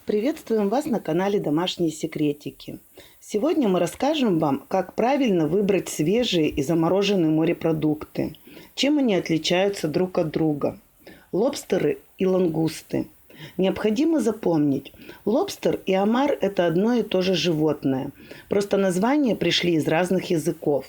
Приветствуем вас на канале Домашние секретики. Сегодня мы расскажем вам, как правильно выбрать свежие и замороженные морепродукты, чем они отличаются друг от друга. Лобстеры и лангусты. Необходимо запомнить, лобстер и омар – это одно и то же животное, просто названия пришли из разных языков.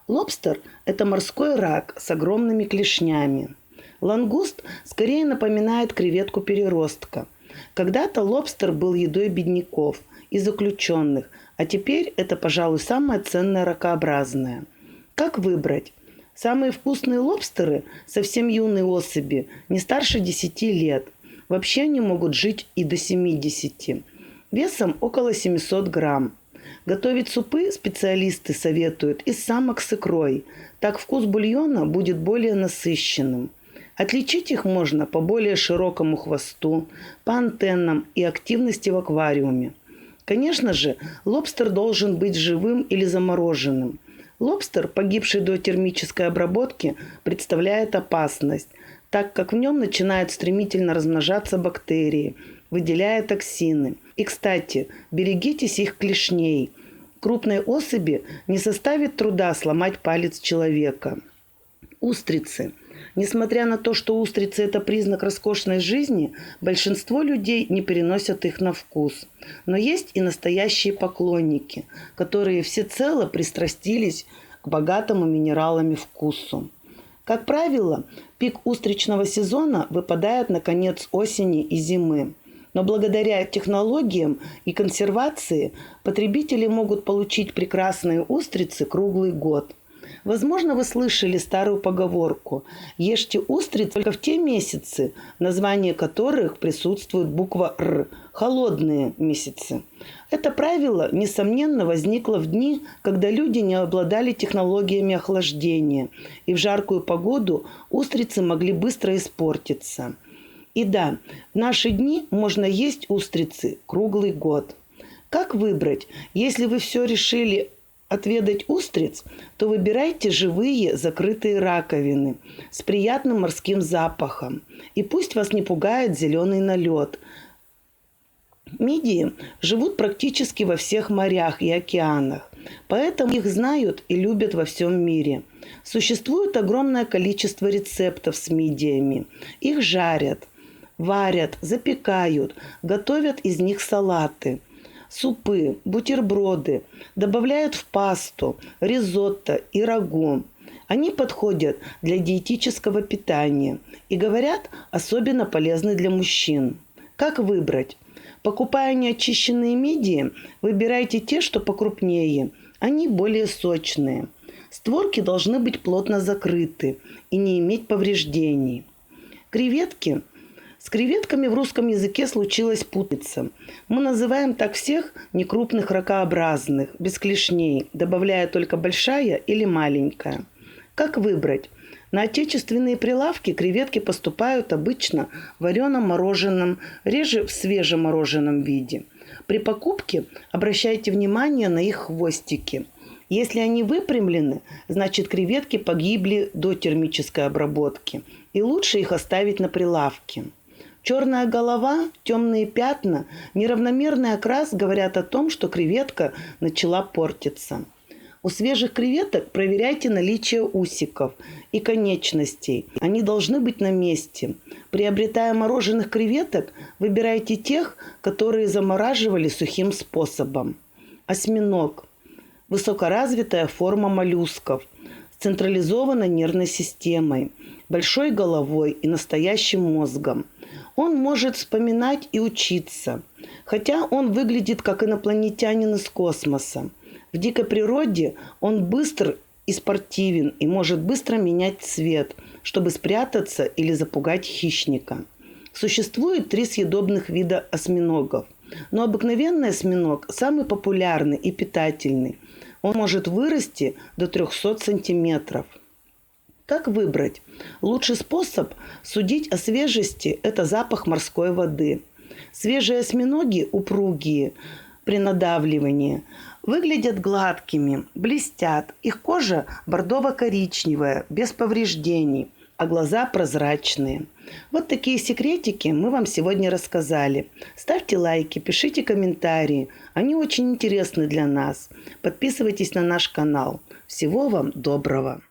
Лобстер – это морской рак с огромными клешнями. Лангуст скорее напоминает креветку-переростка. Когда-то лобстер был едой бедняков и заключенных, а теперь это, пожалуй, самое ценное ракообразное. Как выбрать? Самые вкусные лобстеры – совсем юные особи, не старше 10 лет. Вообще они могут жить и до 70. Весом около 700 грамм. Готовить супы специалисты советуют из самок с икрой. Так вкус бульона будет более насыщенным. Отличить их можно по более широкому хвосту, по антеннам и активности в аквариуме. Конечно же, лобстер должен быть живым или замороженным. Лобстер, погибший до термической обработки, представляет опасность, так как в нем начинают стремительно размножаться бактерии, выделяя токсины. И, кстати, берегитесь их клешней. Крупной особи не составит труда сломать палец человека. Устрицы. Несмотря на то, что устрицы – это признак роскошной жизни, большинство людей не переносят их на вкус. Но есть и настоящие поклонники, которые всецело пристрастились к богатому минералами вкусу. Как правило, пик устричного сезона выпадает на конец осени и зимы. Но благодаря технологиям и консервации потребители могут получить прекрасные устрицы круглый год. Возможно, вы слышали старую поговорку «Ешьте устриц только в те месяцы, в названии которых присутствует буква «Р» – холодные месяцы». Это правило, несомненно, возникло в дни, когда люди не обладали технологиями охлаждения, и в жаркую погоду устрицы могли быстро испортиться. И да, в наши дни можно есть устрицы круглый год. Как выбрать, если вы все решили отведать устриц, то выбирайте живые закрытые раковины с приятным морским запахом. И пусть вас не пугает зеленый налет. Мидии живут практически во всех морях и океанах, поэтому их знают и любят во всем мире. Существует огромное количество рецептов с мидиями. Их жарят, варят, запекают, готовят из них салаты, супы, бутерброды, добавляют в пасту, ризотто и рагу. Они подходят для диетического питания и, говорят, особенно полезны для мужчин. Как выбрать? Покупая неочищенные мидии, выбирайте те, что покрупнее. Они более сочные. Створки должны быть плотно закрыты и не иметь повреждений. Креветки. С креветками в русском языке случилась путаница. Мы называем так всех некрупных ракообразных, без клешней, добавляя только большая или маленькая. Как выбрать? На отечественные прилавки креветки поступают обычно в вареном мороженом, реже в свежемороженом виде. При покупке обращайте внимание на их хвостики. Если они выпрямлены, значит креветки погибли до термической обработки, и лучше их оставить на прилавке. Черная голова, темные пятна, неравномерный окрас говорят о том, что креветка начала портиться. У свежих креветок проверяйте наличие усиков и конечностей. Они должны быть на месте. Приобретая мороженых креветок, выбирайте тех, которые замораживали сухим способом. Осьминог. Высокоразвитая форма моллюсков с централизованной нервной системой, большой головой и настоящим мозгом. Он может вспоминать и учиться, хотя он выглядит как инопланетянин из космоса. В дикой природе он быстр и спортивен и может быстро менять цвет, чтобы спрятаться или запугать хищника. Существует 3 съедобных вида осьминогов, но обыкновенный осьминог самый популярный и питательный. Он может вырасти до 300 сантиметров. Как выбрать? Лучший способ судить о свежести – это запах морской воды. Свежие осьминоги упругие при надавливании, выглядят гладкими, блестят. Их кожа бордово-коричневая, без повреждений. а глаза прозрачные. Вот такие секретики мы вам сегодня рассказали. Ставьте лайки, пишите комментарии. Они очень интересны для нас. Подписывайтесь на наш канал. Всего вам доброго!